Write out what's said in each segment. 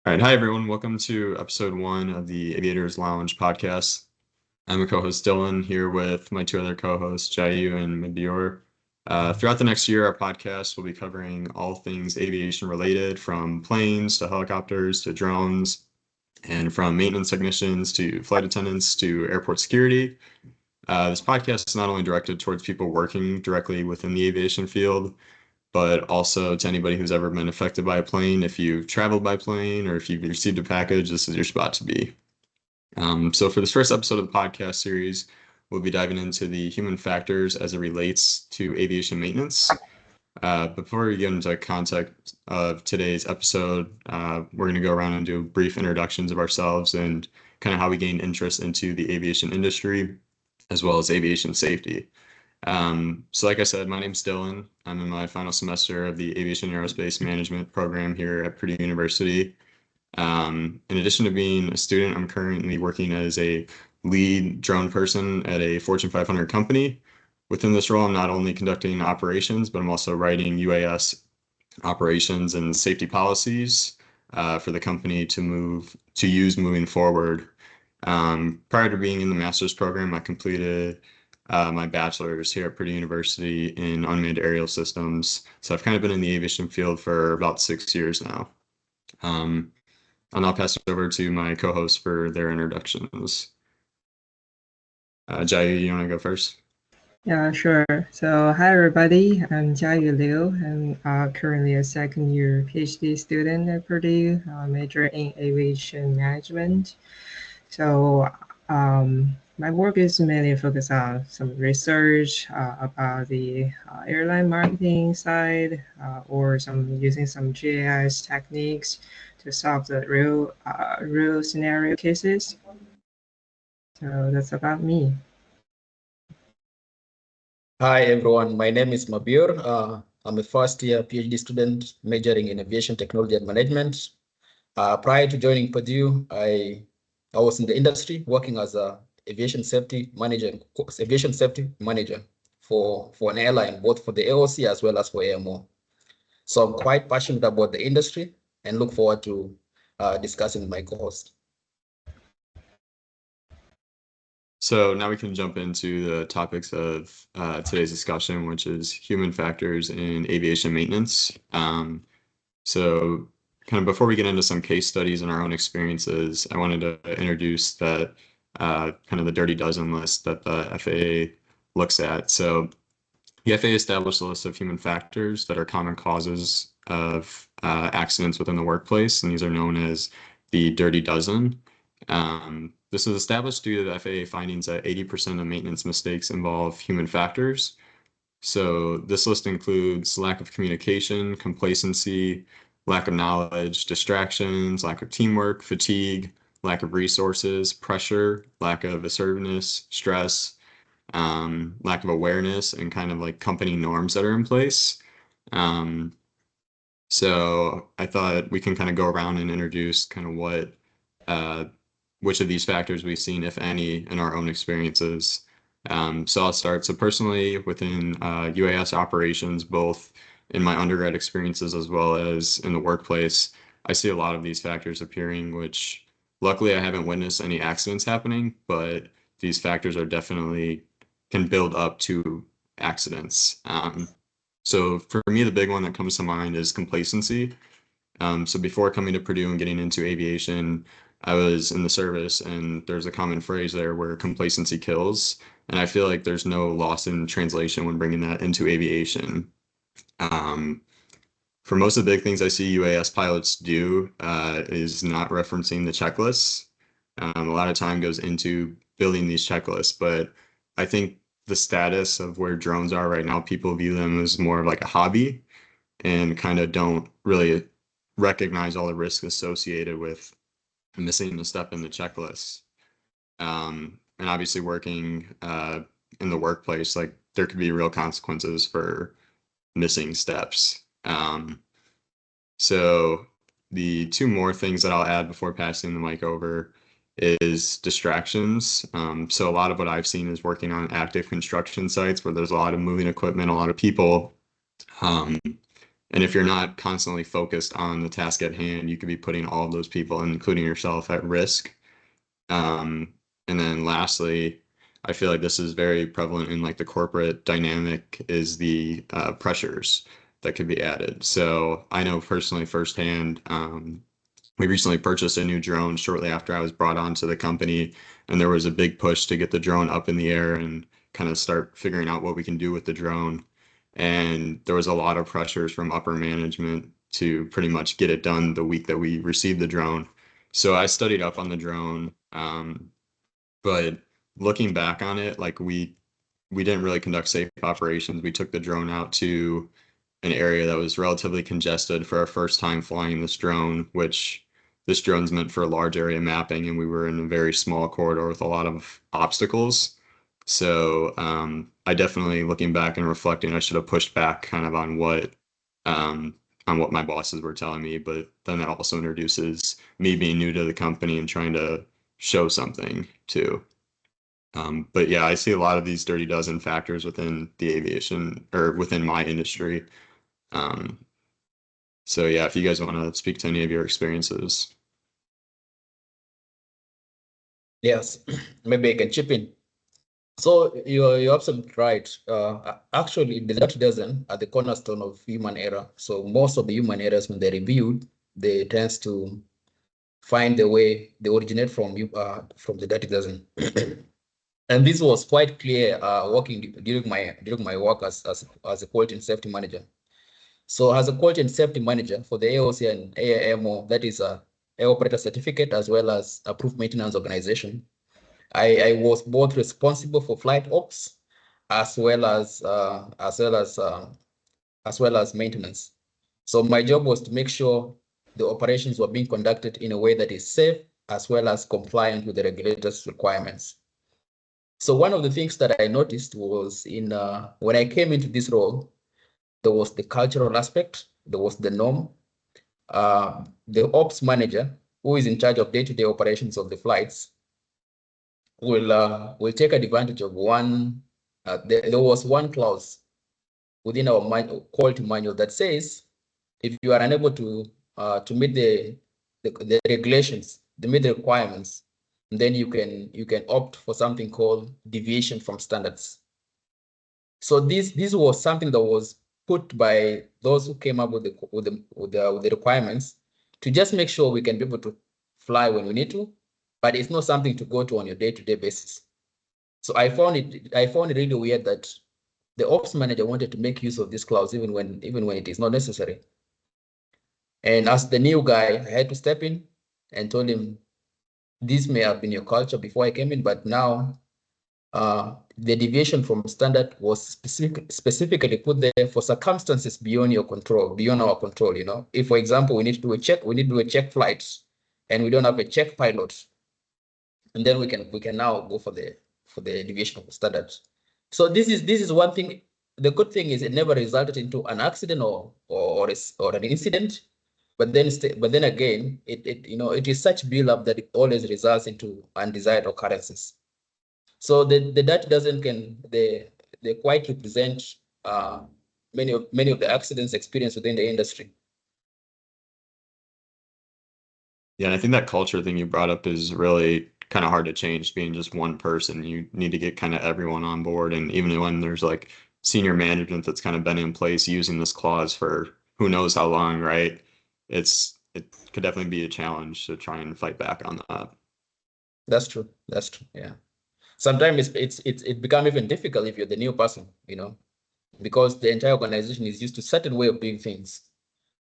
All right. Hi, everyone. Welcome to episode 1 of the Aviator's Lounge podcast. I'm a co-host Dylan here with my two other co-hosts, Jayu and Mabior. Throughout the next year, our podcast will be covering all things aviation related, from planes to helicopters to drones, and from maintenance technicians to flight attendants to airport security. This podcast is not only directed towards people working directly within the aviation field, but also to anybody who's ever been affected by a plane. If you've traveled by plane or if you've received a package, this is your spot to be. So for this first episode of the podcast series, we'll be diving into the human factors as it relates to aviation maintenance. Before we get into context of today's episode, we're going to go around and do brief introductions of ourselves and kind of how we gained interest into the aviation industry, as well as aviation safety. So like I said, my name's Dylan. I'm in my final semester of the Aviation Aerospace Management program here at Purdue University. In addition to being a student, I'm currently working as a lead drone person at a Fortune 500 company. Within this role, I'm not only conducting operations, but I'm also writing UAS operations and safety policies for the company to use moving forward. Prior to being in the master's program, I completed my bachelor's here at Purdue University in unmanned aerial systems. So I've kind of been in the aviation field for about 6 years now. I'll now pass it over to my co-hosts for their introductions. Jai, you want to go first? Yeah, sure. So, hi everybody. I'm Jiayu Liu. I'm currently a second-year PhD student at Purdue, major in aviation management. So, my work is mainly focused on some research about the airline marketing side, or using some GIS techniques to solve the real scenario cases. So that's about me. Hi everyone, my name is Mabir. I'm a first-year PhD student majoring in aviation technology and management. Prior to joining Purdue, I was in the industry working as a aviation safety manager for an airline, both for the AOC as well as for AMO. So I'm quite passionate about the industry and look forward to discussing with my co-host. So now we can jump into the topics of today's discussion, which is human factors in aviation maintenance. So kind of before we get into some case studies and our own experiences, I wanted to introduce that kind of the dirty dozen list that the FAA looks at. So the FAA established a list of human factors that are common causes of accidents within the workplace, and these are known as the dirty dozen. This was established due to the FAA findings that 80% of maintenance mistakes involve human factors. So this list includes lack of communication, complacency, lack of knowledge, distractions, lack of teamwork, fatigue, lack of resources, pressure, lack of assertiveness, stress, lack of awareness, and kind of like company norms that are in place. So I thought we can kind of go around and introduce kind of which of these factors we've seen, if any, in our own experiences. So I'll start. So personally, within UAS operations, both in my undergrad experiences as well as in the workplace, I see a lot of these factors appearing, which luckily I haven't witnessed any accidents happening, but these factors are definitely can build up to accidents. So for me, the big one that comes to mind is complacency. So before coming to Purdue and getting into aviation, I was in the service, and there's a common phrase there where complacency kills. And I feel like there's no loss in translation when bringing that into aviation. For most of the big things I see UAS pilots do is not referencing the checklists. A lot of time goes into building these checklists, but I think the status of where drones are right now, people view them as more of like a hobby and kind of don't really recognize all the risks associated with missing a step in the checklist. And obviously working in the workplace, like there could be real consequences for missing steps. So the two more things that I'll add before passing the mic over is distractions. So a lot of what I've seen is working on active construction sites where there's a lot of moving equipment, a lot of people. And if you're not constantly focused on the task at hand, you could be putting all of those people, including yourself, at risk. And then lastly, I feel like this is very prevalent in like the corporate dynamic is the pressures that could be added. So I know personally firsthand, we recently purchased a new drone shortly after I was brought on to the company, and there was a big push to get the drone up in the air and kind of start figuring out what we can do with the drone. And there was a lot of pressures from upper management to pretty much get it done the week that we received the drone. So I studied up on the drone, but looking back on it, like we didn't really conduct safe operations. We took the drone out to an area that was relatively congested for our first time flying this drone, which this drone's meant for large area mapping, and we were in a very small corridor with a lot of obstacles. So I definitely, looking back and reflecting, I should have pushed back kind of on what my bosses were telling me. But then that also introduces me being new to the company and trying to show something too. But yeah, I see a lot of these dirty dozen factors within the aviation or within my industry. Um, so yeah, if you guys want to speak to any of your experiences. Yes, maybe I can chip in. So you're absolutely right. Actually, the dirty dozen are the cornerstone of human error. So most of the human errors, when they're reviewed, they tends to find the way they originate from the dirty dozen. And this was quite clear working during my work as a quality and safety manager. So as a quality and safety manager for the AOC and AAMO, that is a air operator certificate as well as approved maintenance organization, I was both responsible for flight ops as well as maintenance. So my job was to make sure the operations were being conducted in a way that is safe as well as compliant with the regulators' requirements. So one of the things that I noticed was when I came into this role, there was the cultural aspect, there was the norm. The ops manager, who is in charge of day-to-day operations of the flights, will take advantage of one. There was one clause within our quality manual that says, if you are unable to meet the regulations, to meet the requirements, then you can opt for something called deviation from standards. So this was something that was put by those who came up with the requirements to just make sure we can be able to fly when we need to, but it's not something to go to on your day-to-day basis. So I found it really weird that the ops manager wanted to make use of this clause even when it is not necessary. And as the new guy, I had to step in and told him, this may have been your culture before I came in, but now the deviation from standard was specifically put there for circumstances beyond your control, beyond our control. If, for example, we need to do a check flights, and we don't have a check pilot, and then we can now go for the deviation of the standards. So this is one thing. The good thing is it never resulted into an accident or an incident. But then again, it is such build up that it always results into undesired occurrences. So the Dutch doesn't they quite represent many of the accidents experienced within the industry. Yeah, and I think that culture thing you brought up is really kind of hard to change, being just one person. You need to get kind of everyone on board. And even when there's like senior management that's kind of been in place using this clause for who knows how long, right? It could definitely be a challenge to try and fight back on that. That's true. That's true. Yeah. Sometimes it become even difficult if you're the new person, because the entire organization is used to certain way of doing things.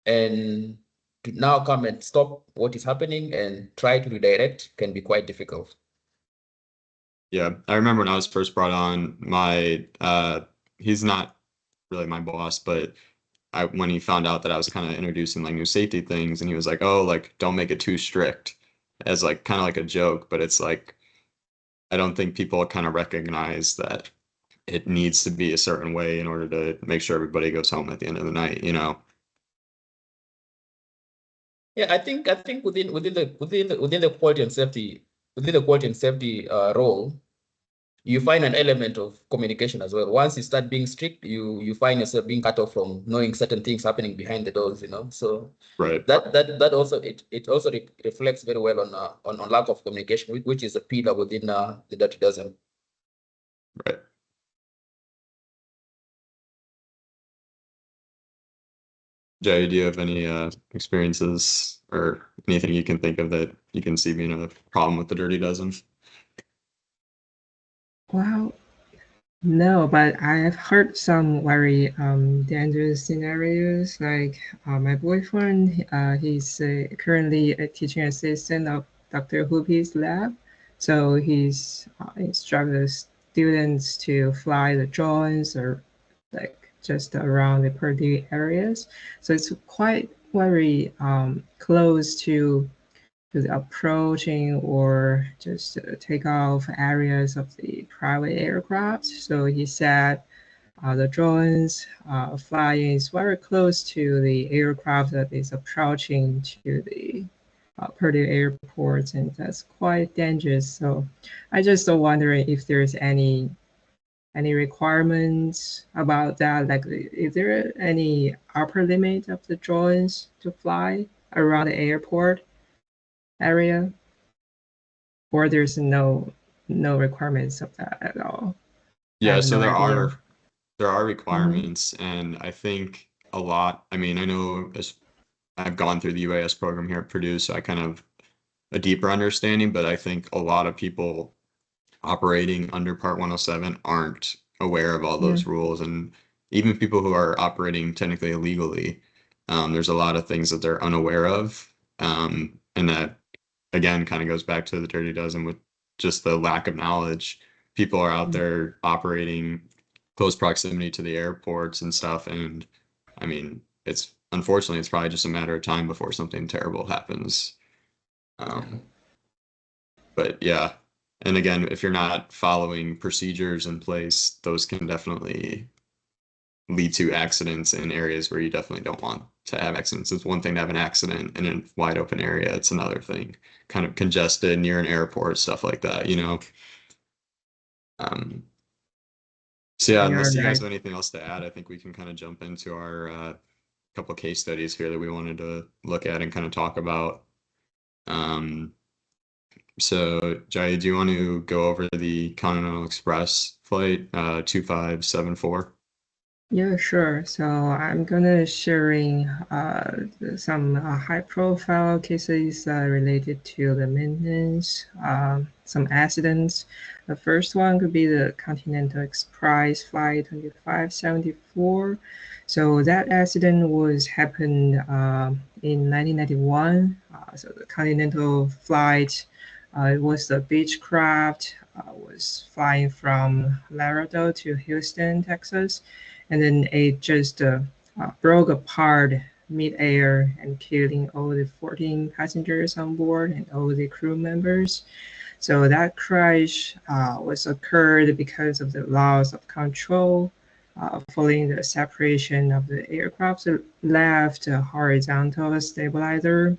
And to now come and stop what is happening and try to redirect can be quite difficult. Yeah, I remember when I was first brought on, he's not really my boss, but when he found out that I was kind of introducing like new safety things, and he was like, "Oh, like don't make it too strict," as like kind of like a joke, but it's like I don't think people kind of recognize that it needs to be a certain way in order to make sure everybody goes home at the end of the night, you know? Yeah, I think within the quality and safety role, you find an element of communication as well. Once you start being strict, you find yourself being cut off from knowing certain things happening behind the doors, So Right. that also it also reflects very well on lack of communication, which is a pillar within the dirty dozen. Right. Jay, do you have any experiences or anything you can think of that you can see being a problem with the Dirty Dozen? Well, no, but I've heard some very dangerous scenarios. Like my boyfriend, he's currently a teaching assistant of Dr. Hoopy's lab. So he's instructed students to fly the drones or like just around the Purdue areas. So it's quite very close to the approaching or just take off areas of the private aircraft. So he said the drones flying is very close to the aircraft that is approaching to the Purdue airports, and that's quite dangerous. So I just wondering if there's any requirements about that. Like, is there any upper limit of the drones to fly around the airport area? Or there's no requirements of that at all. I Yeah, have so no there idea. are requirements, and I think a lot. I mean, I know as I've gone through the UAS program here at Purdue, so I kind of a deeper understanding, but I think a lot of people operating under Part 107 aren't aware of all Yeah. those rules, and even people who are operating technically illegally, there's a lot of things that they're unaware of, and that again kind of goes back to the Dirty Dozen with just the lack of knowledge. People are out there operating close proximity to the airports and stuff, and I mean, it's unfortunately it's probably just a matter of time before something terrible happens. But yeah, and again, if you're not following procedures in place, those can definitely lead to accidents in areas where you definitely don't want to have accidents. It's one thing to have an accident in a wide open area. It's another thing, kind of congested near an airport, stuff like that. Um, so yeah, You're unless you guys right. have anything else to add, I think we can kind of jump into our couple case studies here that we wanted to look at and kind of talk about. Um, So, Jai, do you want to go over the Continental Express flight 2574? Yeah, sure. So I'm gonna sharing some high-profile cases related to the maintenance, some accidents. The first one could be the Continental Express flight 2574. So that accident was happened in 1991. So the Continental flight, it was the Beechcraft, was flying from Laredo to Houston, Texas, and then it just broke apart mid-air and killing all the 14 passengers on board and all the crew members. So that crash was occurred because of the loss of control following the separation of the aircraft's left horizontal stabilizer.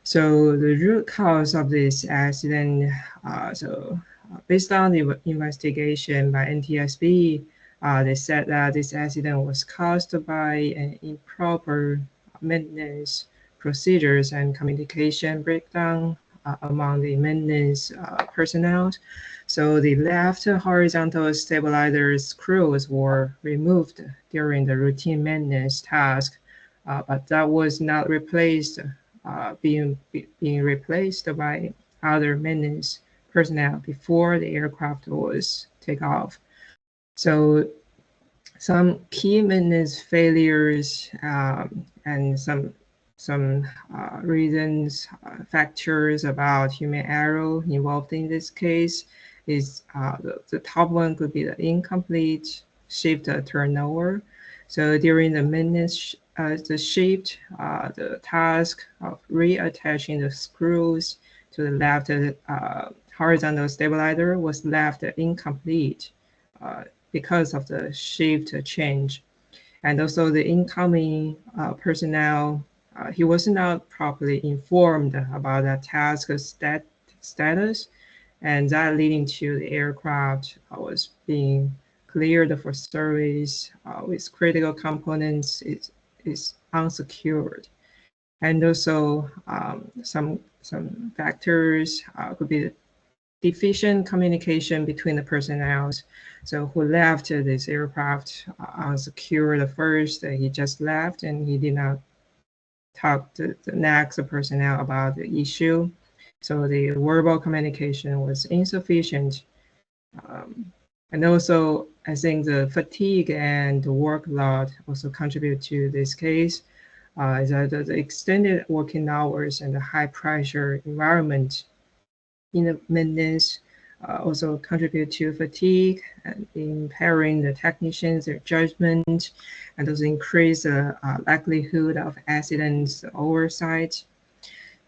So the root cause of this accident, based on the investigation by NTSB, they said that this accident was caused by an improper maintenance procedures and communication breakdown among the maintenance personnel. So the left horizontal stabilizer screws were removed during the routine maintenance task, but that was not replaced, being replaced by other maintenance personnel before the aircraft was take off. So some key maintenance failures and some reasons, factors about human error involved in this case is the top one could be the incomplete shift turnover. So during the maintenance, the shift, the task of reattaching the screws to the left horizontal stabilizer was left incomplete because of the shift change. And also the incoming personnel, he was not properly informed about that task status, and that leading to the aircraft was being cleared for service with critical components is unsecured. And also some factors could be deficient communication between the personnel. So who left this aircraft unsecured at first, he just left and he did not talk to the next personnel about the issue. So the verbal communication was insufficient. And also, I think the fatigue and the workload also contribute to this case. Is that the extended working hours and the high pressure environment in the maintenance also contribute to fatigue and impairing the technicians' their judgment, and also increase the likelihood of accidents oversight.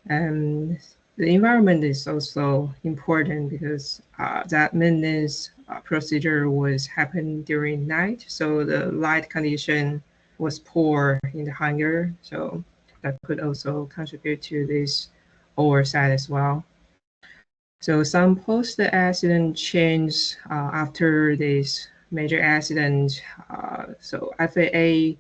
And the environment is also important because that maintenance procedure was happening during night, so the light condition was poor in the hangar, so that could also contribute to this oversight as well. So some post-accident change after this major accident. So FAA,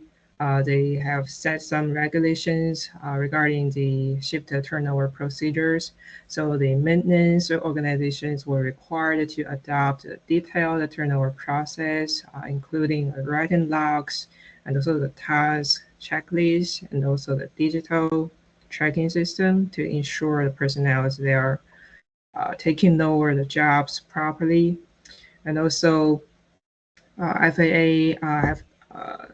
they have set some regulations regarding the shift turnover procedures. So the maintenance organizations were required to adopt a detailed turnover process, including written logs and also the task checklist and also the digital tracking system to ensure the personnel is there taking over the jobs properly. And also FAA have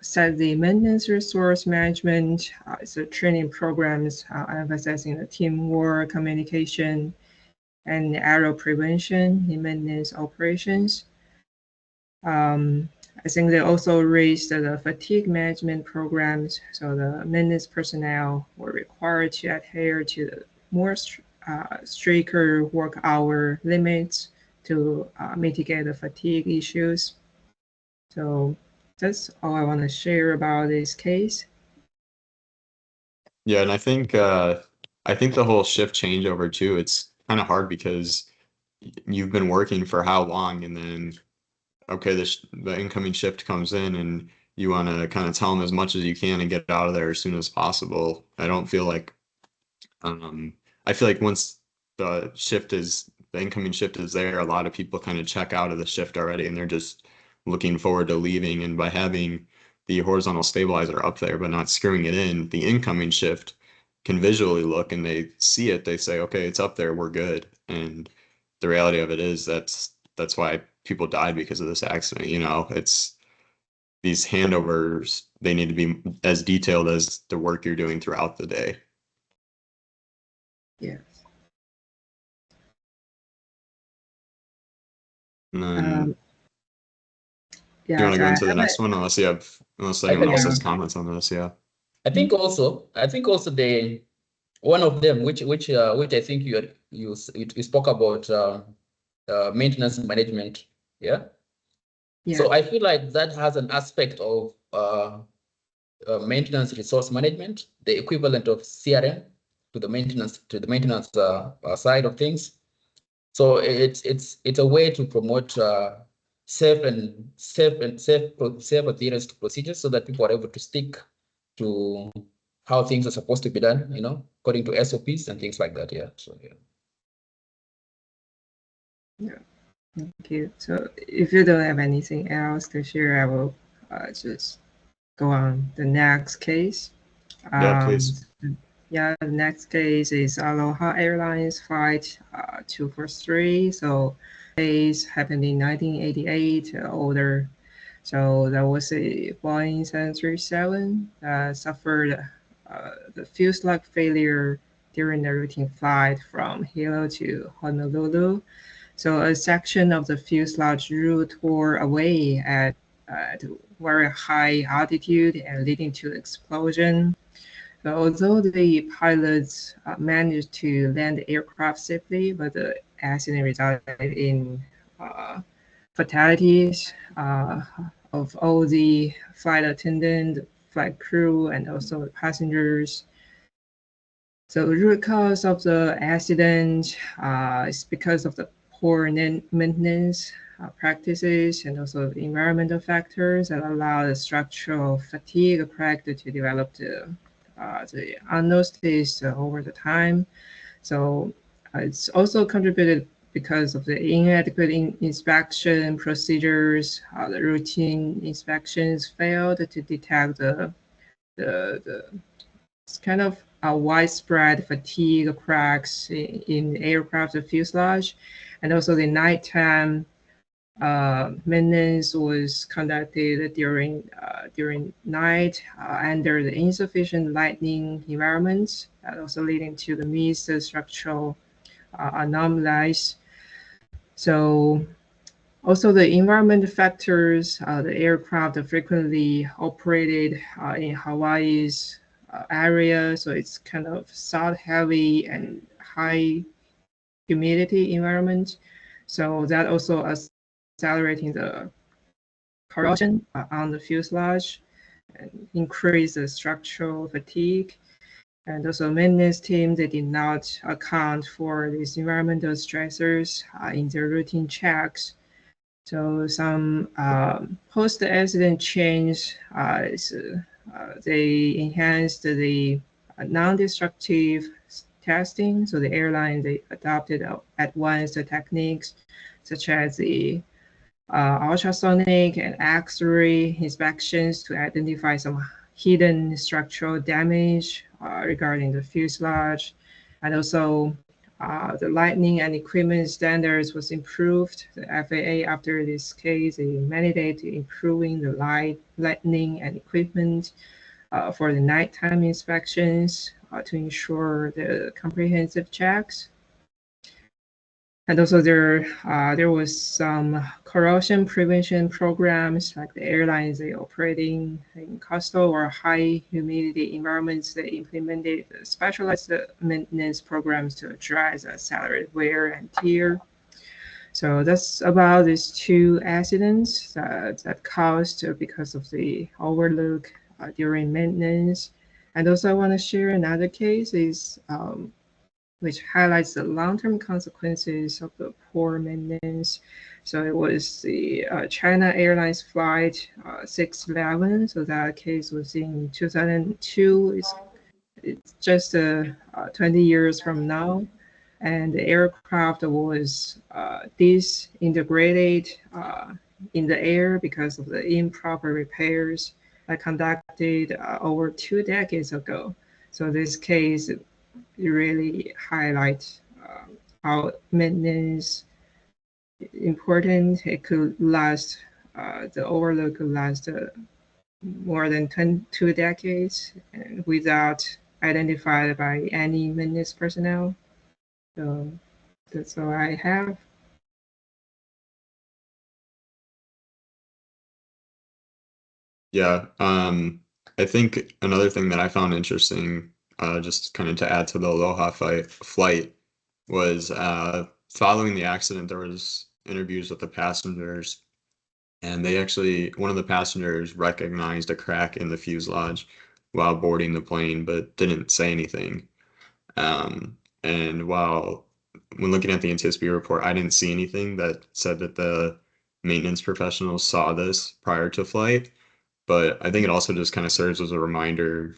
set the maintenance resource management, so training programs emphasizing the teamwork, communication, and error prevention in maintenance operations. I think they also raised the fatigue management programs, so the maintenance personnel were required to adhere to the more stricter work hour limits to mitigate the fatigue issues. So that's all I want to share about this case. Yeah, and I think the whole shift changeover too, it's kind of hard because you've been working for how long, and then okay, the incoming shift comes in and you want to kind of tell them as much as you can and get out of there as soon as possible. I don't feel like I feel like once the incoming shift is there, a lot of people kind of check out of the shift already and they're just looking forward to leaving. And by having the horizontal stabilizer up there but not screwing it in, the incoming shift can visually look and they see it, they say, okay, it's up there, we're good. And the reality of it is that's why people died because of this accident. You know, it's these handovers, they need to be as detailed as the work you're doing throughout the day. Yes. And then Yeah, you want to so go I into the have next one unless I anyone can, else has comments on this, yeah. I think also the one of them which I think you spoke about maintenance management, yeah. Yeah. So I feel like that has an aspect of maintenance resource management, the equivalent of CRM to the maintenance side of things. So it's a way to promote safe adherence to procedures so that people are able to stick to how things are supposed to be done, you know, according to SOPs and things like that. Yeah. So yeah. Yeah. Thank you. So if you don't have anything else to share, I will just go on the next case. Yeah, please. Yeah, the next case is Aloha Airlines flight 243. So case happened in 1988, older. So there was a Boeing 737 suffered the fuselage failure during the routine flight from Hilo to Honolulu. So a section of the fuselage root tore away at very high altitude and leading to explosion. So although the pilots managed to land the aircraft safely, but the accident resulted in fatalities of all the flight attendant, flight crew, and also the passengers. So the root cause of the accident is because of the poor maintenance practices and also the environmental factors that allow the structural fatigue effect to develop the unknown states over the time. So it's also contributed because of the inadequate inspection procedures. The routine inspections failed to detect the it's kind of a widespread fatigue cracks in aircraft fuselage, and also the nighttime maintenance was conducted during night under the insufficient lighting environments, also leading to the missed structural anomalies. So also the environment factors, the aircraft frequently operated in Hawaii's area, so it's kind of salt heavy and high humidity environment. So that also accelerating the corrosion on the fuselage and increase the structural fatigue. And also maintenance team, they did not account for these environmental stressors in their routine checks. So some post-accident change they enhanced the non-destructive testing. So the airline, they adopted advanced techniques such as the ultrasonic and X-ray inspections to identify some hidden structural damage regarding the fuselage, and also the lighting and equipment standards was improved. The FAA, after this case, they mandated improving the lighting and equipment for the nighttime inspections to ensure the comprehensive checks. And also there was some corrosion prevention programs, like the airlines they operating in coastal or high humidity environments. They implemented specialized maintenance programs to address accelerated wear and tear. So that's about these two accidents that caused because of the overlook during maintenance. And also I want to share another case is which highlights the long-term consequences of the poor maintenance. So it was the China Airlines flight 611. So that case was in 2002. It's just 20 years from now. And the aircraft was disintegrated in the air because of the improper repairs conducted over 2 decades ago. So this case really highlights how maintenance important. It could last, the overload could last more than 2 decades and without identified by any maintenance personnel. So that's all I have. Yeah, I think another thing that I found interesting, just kind of to add to the Aloha flight, was following the accident, there was interviews with the passengers, and they actually, one of the passengers recognized a crack in the fuselage while boarding the plane, but didn't say anything. And when looking at the NTSB report, I didn't see anything that said that the maintenance professionals saw this prior to flight. But I think it also just kind of serves as a reminder.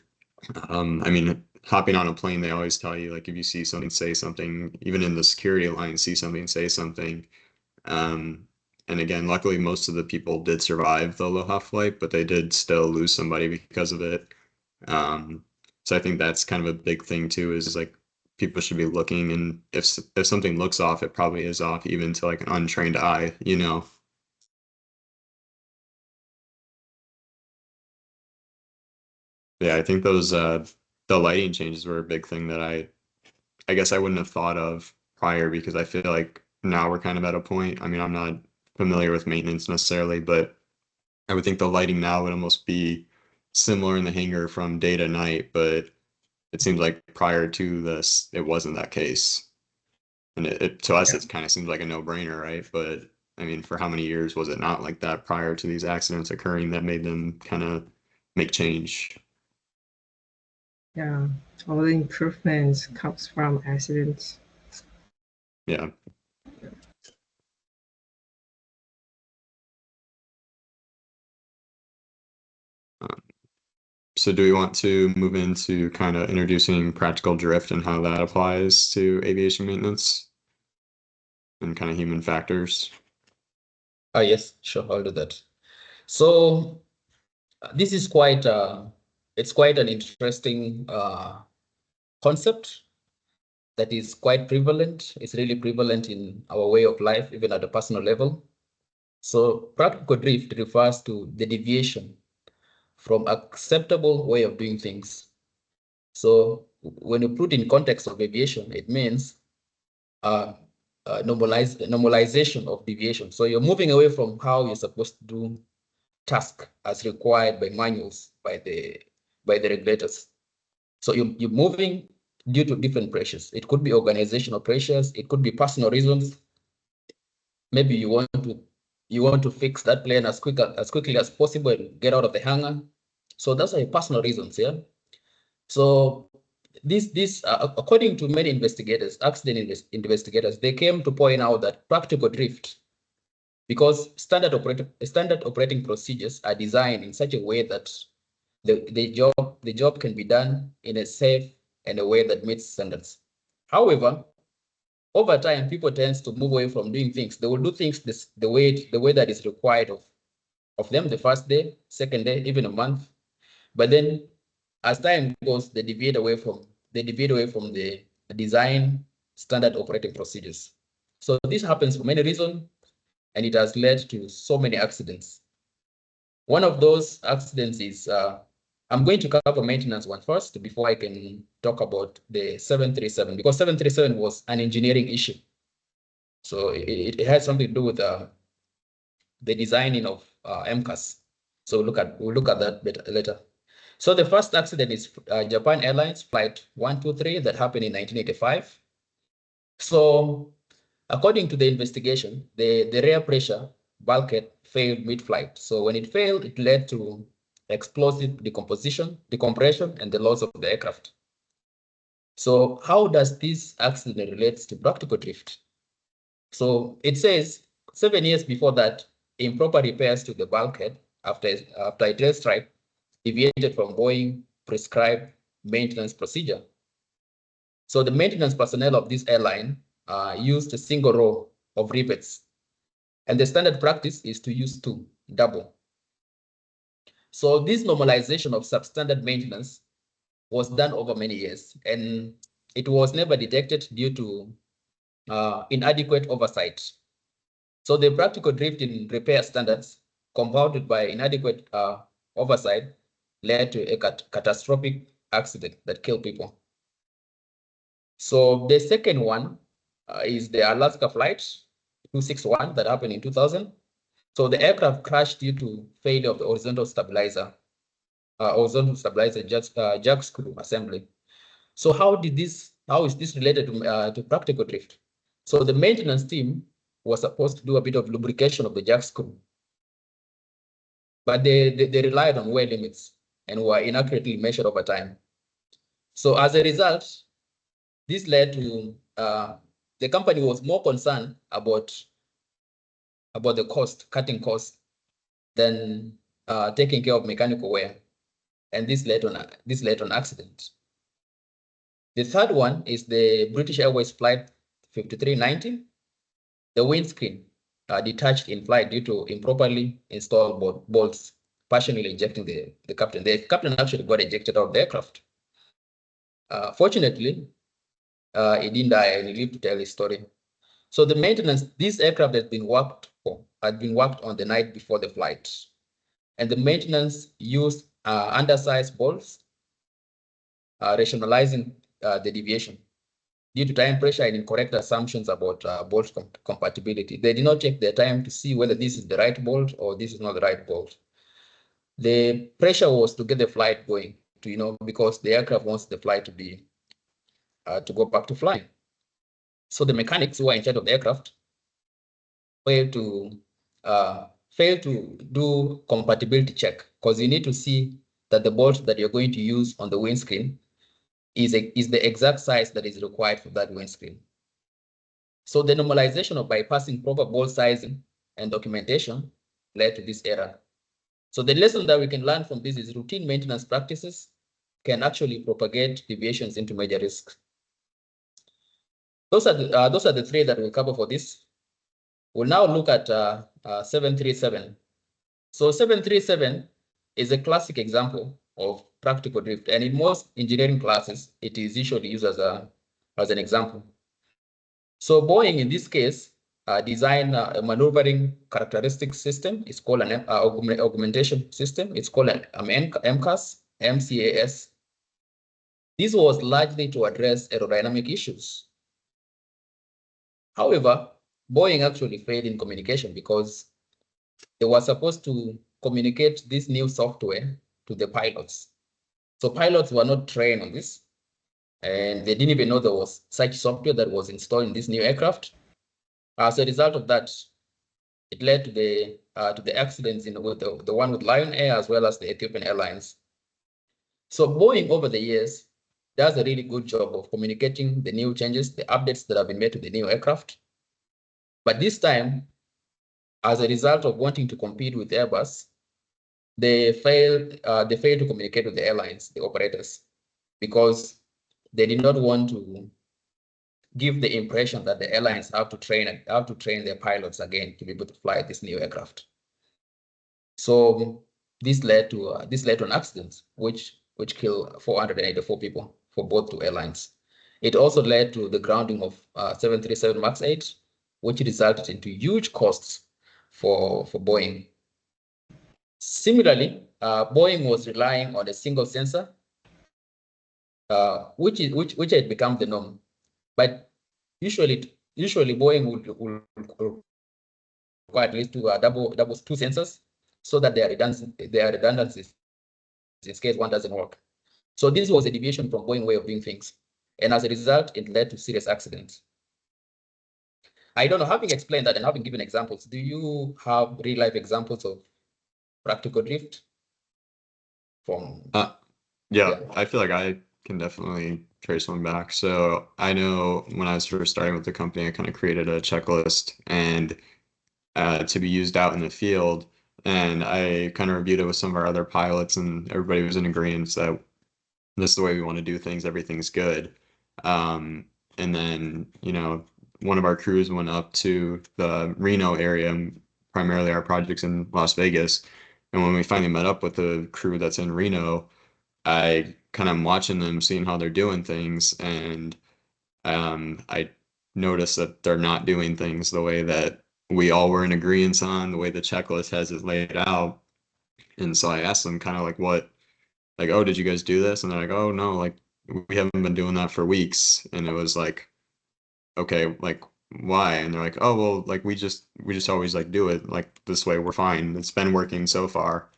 I mean, hopping on a plane, they always tell you, like, if you see something, say something. Even in the security line, see something, say something. And again, luckily, most of the people did survive the Aloha flight, but they did still lose somebody because of it. Um, so I think that's kind of a big thing too, is like people should be looking, and if something looks off, it probably is off, even to like an untrained eye, you know. Yeah, I think those the lighting changes were a big thing that I guess I wouldn't have thought of prior, because I feel like now we're kind of at a point. I mean, I'm not familiar with maintenance necessarily, but I would think the lighting now would almost be similar in the hangar from day to night, but it seems like prior to this, it wasn't that case. And to us, Yeah. it kind of seems like a no-brainer, right? But I mean, for how many years was it not like that prior to these accidents occurring that made them kind of make change? Yeah, all the improvements comes from accidents. Yeah. So do we want to move into kind of introducing practical drift and how that applies to aviation maintenance and kind of human factors? Yes, sure, I'll do that. So this is quite it's quite an interesting concept that is quite prevalent. It's really prevalent in our way of life, even at a personal level. So practical drift refers to the deviation from acceptable way of doing things. So when you put in context of aviation, it means normalization of deviation. So you're moving away from how you're supposed to do task as required by manuals, by the regulators. So you're moving due to different pressures. It could be organizational pressures. It could be personal reasons. Maybe you want to fix that plane as quickly as possible and get out of the hangar. So that's your personal reasons, yeah. So this according to many investigators, investigators, they came to point out that practical drift, because standard operating procedures are designed in such a way that the job can be done in a safe and a way that meets standards. However, over time, people tend to move away from doing things. They will do things the way that is required of them the first day, second day, even a month. But then as time goes, they deviate away from the design standard operating procedures. So this happens for many reasons, and it has led to so many accidents. One of those accidents is, I'm going to cover maintenance one first before I can talk about the 737, because 737 was an engineering issue. So it has something to do with the designing of MCAS. So we'll look at that bit later. So the first accident is Japan Airlines Flight 123 that happened in 1985. So according to the investigation, the rear pressure bulkhead failed mid-flight. So when it failed, it led to explosive decompression, and the loss of the aircraft. So how does this accident relate to practical drift? So it says 7 years before that, improper repairs to the bulkhead after a tail strike deviated from Boeing prescribed maintenance procedure. So the maintenance personnel of this airline used a single row of rivets, and the standard practice is to use two, double. So this normalization of substandard maintenance was done over many years, and it was never detected due to inadequate oversight. So the practical drift in repair standards, compounded by inadequate oversight, led to a catastrophic accident that killed people. So the second one is the Alaska flight 261 that happened in 2000. So the aircraft crashed due to failure of the horizontal stabilizer jack screw assembly. So how is this related to practical drift? So the maintenance team was supposed to do a bit of lubrication of the jack screw, but they relied on wear limits and were inaccurately measured over time. So as a result, this led to the company was more concerned about the cutting costs, than taking care of mechanical wear, and this led to an accident. The third one is the British Airways flight 5390. The windscreen detached in flight due to improperly installed bolts, partially ejecting the captain. The captain actually got ejected out of the aircraft. Fortunately, he didn't die and he lived to tell his story. So the maintenance, this aircraft had been worked on the night before the flight, and the maintenance used undersized bolts, rationalizing the deviation due to time pressure and incorrect assumptions about bolt compatibility. They did not take their time to see whether this is the right bolt or this is not the right bolt. The pressure was to get the flight going, because the aircraft wants the flight to be to go back to flying. So the mechanics who are in charge of the aircraft failed to do compatibility check, because you need to see that the bolt that you're going to use on the windscreen is the exact size that is required for that windscreen. So the normalization of bypassing proper bolt sizing and documentation led to this error. So the lesson that we can learn from this is routine maintenance practices can actually propagate deviations into major risks. Those are the three that we'll cover for this. We'll now look at 737. So 737 is a classic example of practical drift, and in most engineering classes, it is usually used as an example. So Boeing, in this case, designed a maneuvering characteristic system. It's called an augmentation system. It's called an MCAS, MCAS. This was largely to address aerodynamic issues. However, Boeing actually failed in communication because they were supposed to communicate this new software to the pilots. So pilots were not trained on this, and they didn't even know there was such software that was installed in this new aircraft. As a result of that, it led to the accidents with the one with Lion Air as well as the Ethiopian Airlines. So Boeing over the years does a really good job of communicating the new changes, the updates that have been made to the new aircraft. But this time, as a result of wanting to compete with Airbus, they failed to communicate with the airlines, the operators, because they did not want to give the impression that the airlines have to train their pilots again to be able to fly this new aircraft. So this led to an accident which killed 484 people for both two airlines. It also led to the grounding of 737 MAX 8, which resulted into huge costs for Boeing. Similarly, Boeing was relying on a single sensor, which had become the norm. But usually Boeing would require at least two sensors so that there are redundancies in case one doesn't work. So this was a deviation from Boeing way of doing things, and as a result, it led to serious accidents. I don't know, having explained that and having given examples, do you have real life examples of practical drift from? Yeah, I feel like I can definitely trace one back. So I know when I was first starting with the company, I kind of created a checklist and to be used out in the field. And I kind of reviewed it with some of our other pilots, and everybody was in agreement that this is the way we want to do things. Everything's good. And then, one of our crews went up to the Reno area, and primarily our projects in Las Vegas. And when we finally met up with the crew that's in Reno, I kind of am watching them, seeing how they're doing things, and I noticed that they're not doing things the way that we all were in agreement on, the way the checklist has it laid out. And so I asked them kind of like, oh, did you guys do this? And they're like, oh, no, like we haven't been doing that for weeks. And it was like, okay, like why? And they're like, oh, well, like we just always like do it like this way. We're fine. It's been working so far.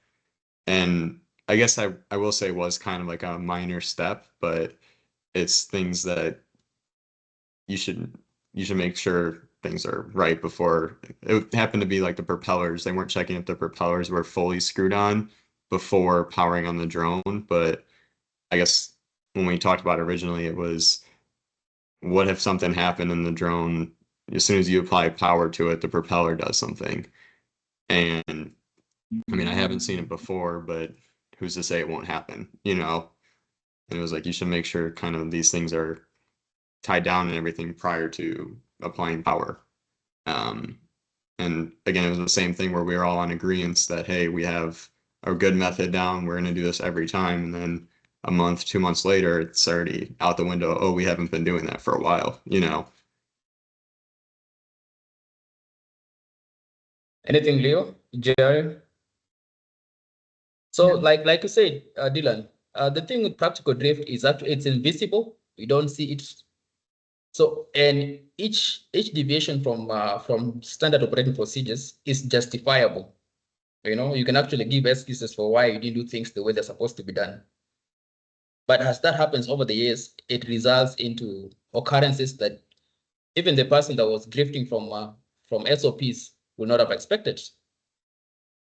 And I guess I will say was kind of like a minor step, but it's things that you should make sure things are right before. It happened to be like the propellers. They weren't checking if the propellers were fully screwed on before powering on the drone. But I guess when we talked about it originally, it was what if something happened in the drone? As soon as you apply power to it, the propeller does something. And I mean, I haven't seen it before, but who's to say it won't happen, And it was like you should make sure kind of these things are tied down and everything prior to applying power. And again, it was the same thing where we were all on agreement that, hey, we have a good method down. We're going to do this every time. And then a month, 2 months later, it's already out the window. Oh, we haven't been doing that for a while, Anything, Leo? Jerry? So, like you said, Dylan, the thing with practical drift is actually it's invisible. We don't see it. So, and each deviation from standard operating procedures is justifiable. You can actually give excuses for why you didn't do things the way they're supposed to be done. But as that happens over the years, it results into occurrences that even the person that was drifting from SOPs would not have expected.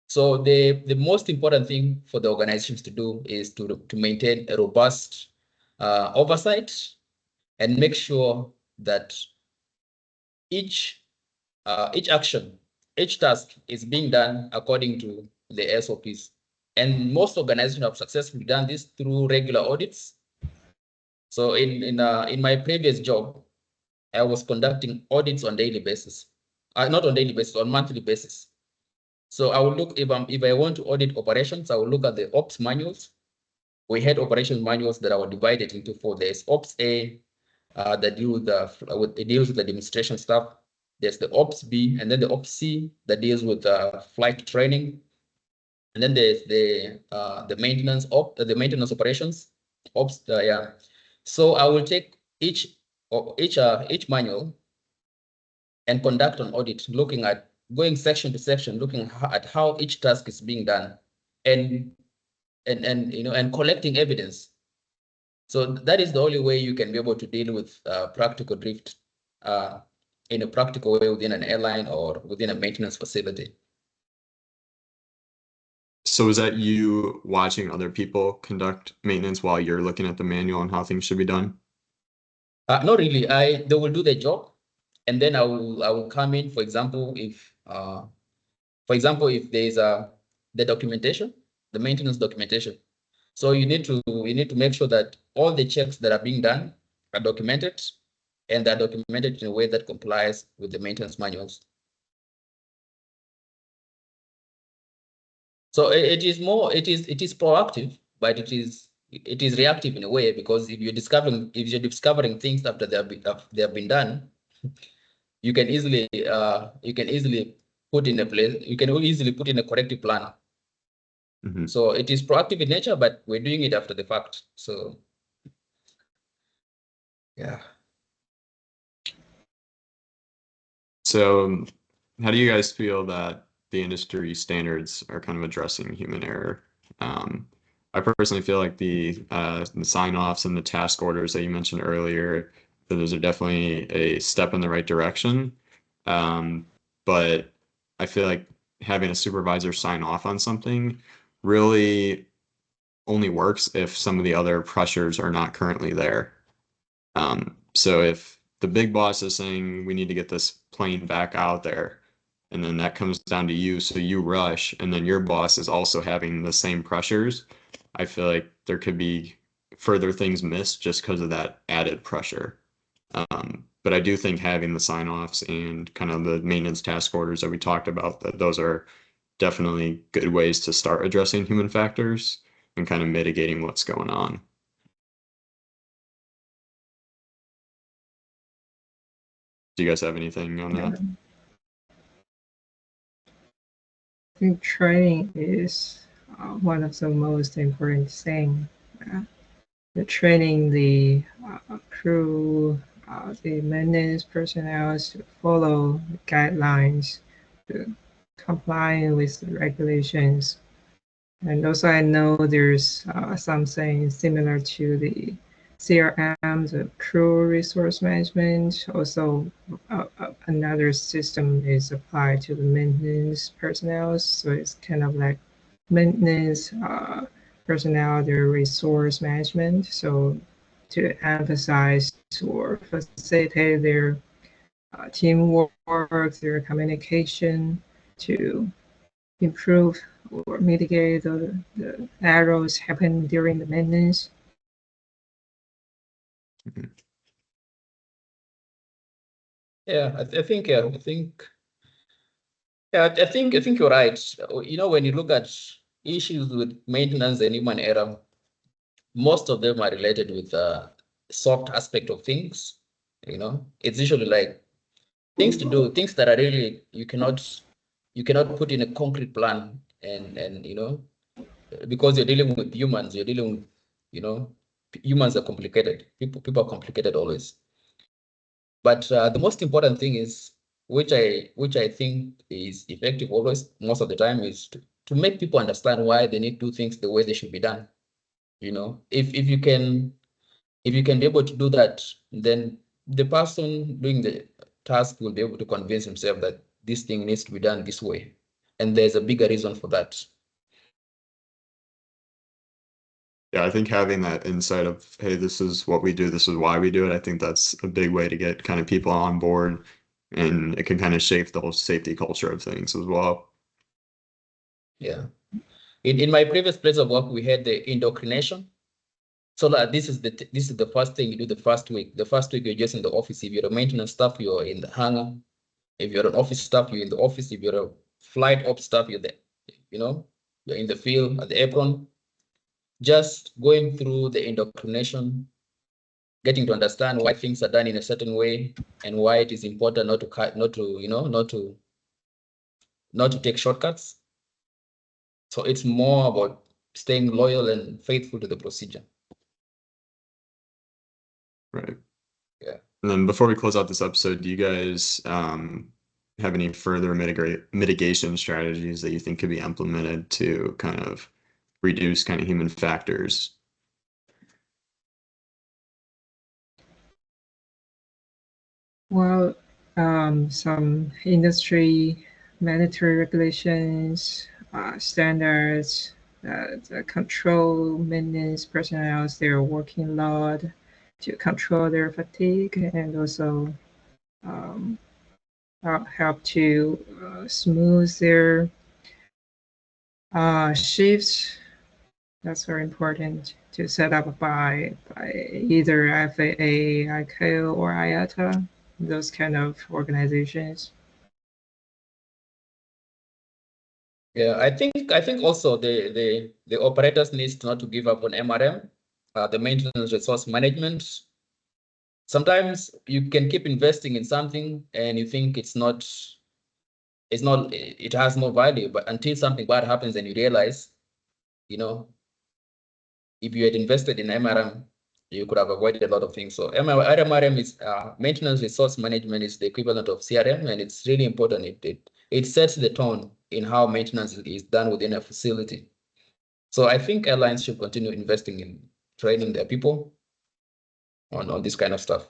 So the most important thing for the organizations to do is to maintain a robust oversight and make sure that each action, each task is being done according to the SOPs. And most organizations have successfully done this through regular audits. So in my previous job, I was conducting audits on daily basis, not on daily basis, on monthly basis. So I will look, if I want to audit operations, I will look at the ops manuals. We had operation manuals that are divided into four. There's Ops A, that deals with the demonstration stuff. There's the Ops B, and then the Ops C that deals with flight training. And then there's the maintenance operations ops. Yeah. So I will take each manual and conduct an audit, looking at going section to section, looking at how each task is being done, and collecting evidence. So that is the only way you can be able to deal with practical drift in a practical way within an airline or within a maintenance facility. So is that you watching other people conduct maintenance while you're looking at the manual and how things should be done? Not really. They will do their job, and then I will come in. For example, if there's the documentation, the maintenance documentation. So you need to make sure that all the checks that are being done are documented, and they're documented in a way that complies with the maintenance manuals. So it is proactive, but it is reactive in a way, because if you're discovering things after they have been done, you can easily put in a corrective plan. Mm-hmm. So it is proactive in nature, but we're doing it after the fact. So yeah. So how do you guys feel that the industry standards are kind of addressing human error? I personally feel like the sign-offs and the task orders that you mentioned earlier, those are definitely a step in the right direction. But I feel like having a supervisor sign off on something really only works if some of the other pressures are not currently there. So if the big boss is saying we need to get this plane back out there, and then that comes down to you, so you rush, and then your boss is also having the same pressures, I feel like there could be further things missed just because of that added pressure. But I do think having the sign-offs and kind of the maintenance task orders that we talked about, that those are definitely good ways to start addressing human factors and kind of mitigating what's going on. Do you guys have anything on that? I think training is one of the most important things. The training the crew, the maintenance personnel to follow the guidelines, to comply with the regulations. And also, I know there's something similar to the CRM, the crew resource management. Also, another system is applied to the maintenance personnel. So it's kind of like maintenance personnel, their resource management. So to emphasize or facilitate their teamwork, their communication, to improve or mitigate the errors happen during the maintenance. Yeah, I think you're right. You know, when you look at issues with maintenance and human error, most of them are related with the soft aspect of things. You know, it's usually like things to do, things that are really you cannot put in a concrete plan, and you know, because you're dealing with humans, humans are complicated. People are complicated always. But the most important thing is, which I think is effective always, most of the time, is to make people understand why they need to do things the way they should be done. You know, if you can be able to do that, then the person doing the task will be able to convince himself that this thing needs to be done this way, and there's a bigger reason for that. Yeah, I think having that insight of, hey, this is what we do, this is why we do it, I think that's a big way to get kind of people on board, and it can kind of shape the whole safety culture of things as well. Yeah. In my previous place of work, we had the indoctrination. So this is the first thing you do the first week. The first week you're just in the office. If you're a maintenance staff, you're in the hangar. If you're an office staff, you're in the office. If you're a flight ops staff, you're there. You're in the field at the apron. Just going through the indoctrination, getting to understand why things are done in a certain way and why it is important not to take shortcuts. So it's more about staying loyal and faithful to the procedure. Right. Yeah. And then before we close out this episode, do you guys have any further mitigation strategies that you think could be implemented to kind of reduce kind of human factors? Well, some industry mandatory regulations, standards, the control maintenance personnel their working load to control their fatigue, and also help to smooth their shifts. That's very important to set up by either FAA, ICAO, or IATA, those kind of organizations. Yeah, I think also the operators needs not to give up on MRM, the maintenance resource management. Sometimes you can keep investing in something and you think it has no value, but until something bad happens and you realize, if you had invested in MRM, you could have avoided a lot of things. So MRM is maintenance resource management is the equivalent of CRM, and it's really important. It sets the tone in how maintenance is done within a facility. So I think airlines should continue investing in training their people on this kind of stuff.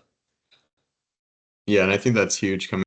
Yeah, and I think that's huge coming